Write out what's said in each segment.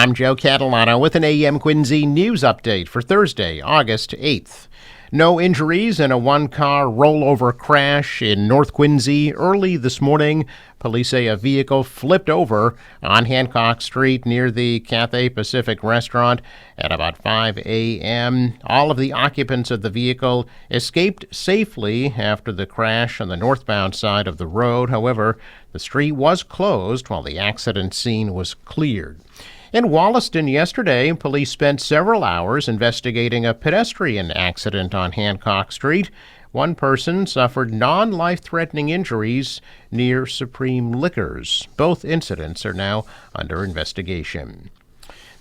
I'm Joe Catalano with an AM Quincy news update for Thursday, August 8th. No injuries in a one-car rollover crash in North Quincy early this morning. Police say a vehicle flipped over on Hancock Street near the Cathay Pacific restaurant at about 5 a.m. All of the occupants of the vehicle escaped safely after the crash on the northbound side of the road. However, the street was closed while the accident scene was cleared. In Wollaston yesterday, police spent several hours investigating a pedestrian accident on Hancock Street. One person suffered non-life-threatening injuries near Supreme Liquors. Both incidents are now under investigation.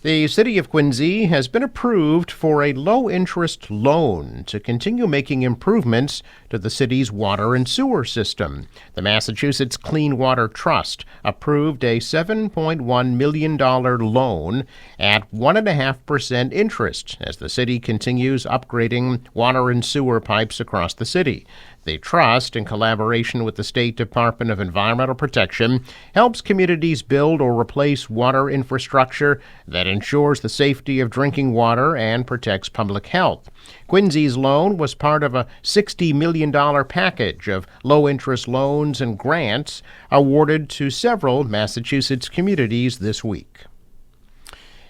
The City of Quincy has been approved for a low-interest loan to continue making improvements to the city's water and sewer system. The Massachusetts Clean Water Trust approved a $7.1 million loan at 1.5% interest as the city continues upgrading water and sewer pipes across the city. The trust, in collaboration with the State Department of Environmental Protection, helps communities build or replace water infrastructure that ensures the safety of drinking water and protects public health. Quincy's loan was part of a $60 million package of low-interest loans and grants awarded to several Massachusetts communities this week.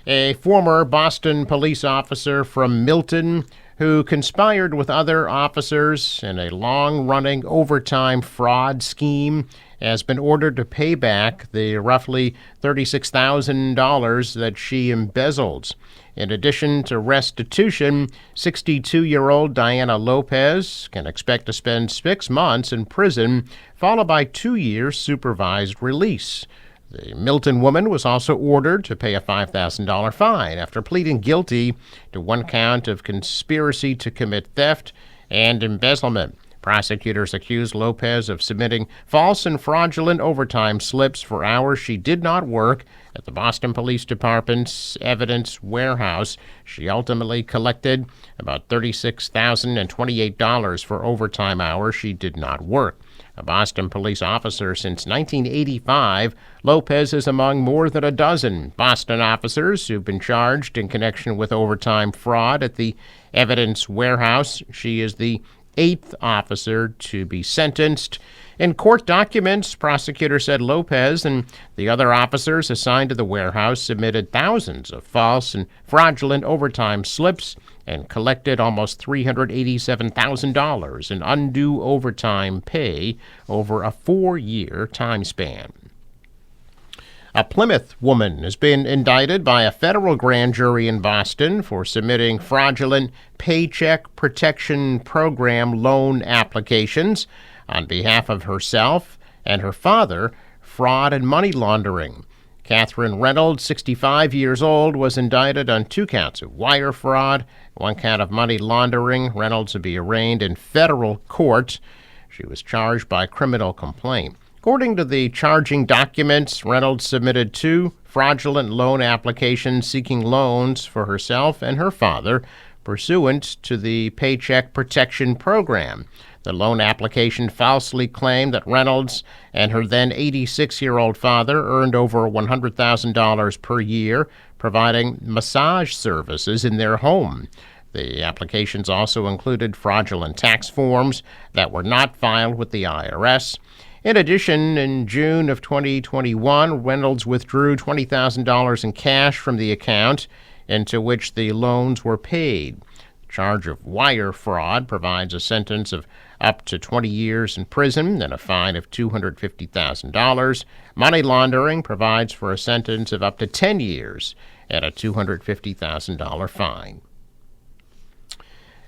A former Boston police officer from Milton who conspired with other officers in a long-running overtime fraud scheme has been ordered to pay back the roughly $36,000 that she embezzled. In addition to restitution, 62-year-old Diana Lopez can expect to spend 6 months in prison, followed by 2 years supervised release. The Milton woman was also ordered to pay a $5,000 fine after pleading guilty to one count of conspiracy to commit theft and embezzlement. Prosecutors accused Lopez of submitting false and fraudulent overtime slips for hours she did not work at the Boston Police Department's evidence warehouse. She ultimately collected about $36,028 for overtime hours she did not work. A Boston police officer since 1985, Lopez is among more than a dozen Boston officers who've been charged in connection with overtime fraud at the evidence warehouse. She is the 8th officer to be sentenced. In court documents, prosecutors said Lopez and the other officers assigned to the warehouse submitted thousands of false and fraudulent overtime slips and collected almost $387,000 in undue overtime pay over a 4-year time span. A Plymouth woman has been indicted by a federal grand jury in Boston for submitting fraudulent Paycheck Protection Program loan applications on behalf of herself and her father, fraud and money laundering. Catherine Reynolds, 65 years old, was indicted on 2 counts of wire fraud, 1 count of money laundering. Reynolds will be arraigned in federal court. She was charged by criminal complaint. According to the charging documents, Reynolds submitted 2 fraudulent loan applications seeking loans for herself and her father pursuant to the Paycheck Protection Program. The loan application falsely claimed that Reynolds and her then 86-year-old father earned over $100,000 per year providing massage services in their home. The applications also included fraudulent tax forms that were not filed with the IRS. In addition, in June of 2021, Reynolds withdrew $20,000 in cash from the account into which the loans were paid. The charge of wire fraud provides a sentence of up to 20 years in prison and a fine of $250,000. Money laundering provides for a sentence of up to 10 years and a $250,000 fine.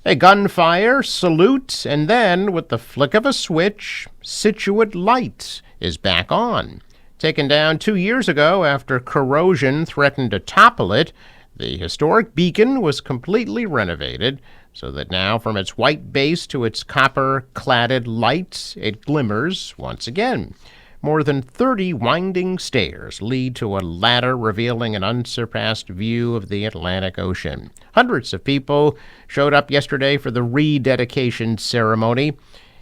A gunfire, salute, and then, with the flick of a switch, Scituate Light is back on. Taken down 2 years ago after corrosion threatened to topple it, the historic beacon was completely renovated so that now from its white base to its copper-cladded lights, it glimmers once again. More than 30 winding stairs lead to a ladder revealing an unsurpassed view of the Atlantic Ocean. Hundreds of people showed up yesterday for the rededication ceremony.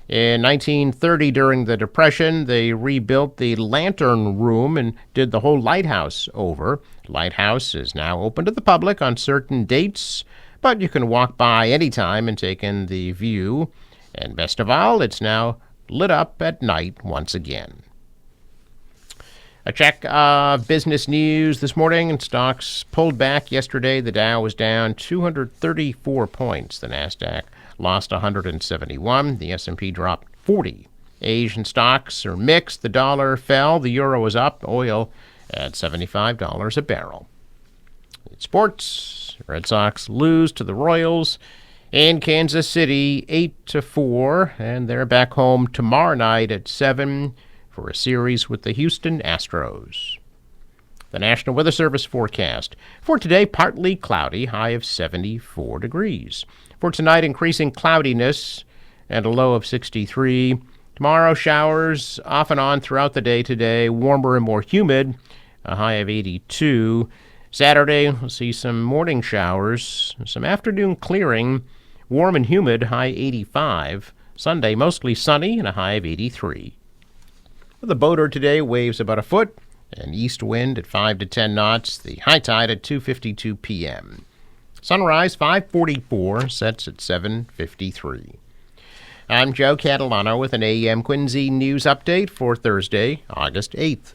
In 1930, during the Depression, they rebuilt the Lantern Room and did the whole lighthouse over. The lighthouse is now open to the public on certain dates, but you can walk by anytime and take in the view. And best of all, it's now lit up at night once again. A check of business news this morning, and stocks pulled back yesterday. The Dow was down 234 points. The Nasdaq lost 171. The S&P dropped 40. Asian stocks are mixed. The dollar fell. The euro was up. Oil at $75 a barrel. In sports, Red Sox lose to the Royals in Kansas City 8-4, and they're back home tomorrow night at 7 for a series with the Houston Astros. The National Weather Service forecast. For today, partly cloudy, high of 74 degrees. For tonight, increasing cloudiness and a low of 63. Tomorrow, showers off and on throughout the day today, warmer and more humid, a high of 82. Saturday, we'll see some morning showers, some afternoon clearing, warm and humid, high 85. Sunday, mostly sunny and a high of 83. The boater today waves about a foot, an east wind at 5 to 10 knots, the high tide at 2:52 p.m. Sunrise 5:44, sets at 7:53. I'm Joe Catalano with an AM Quincy news update for Thursday, August 8th.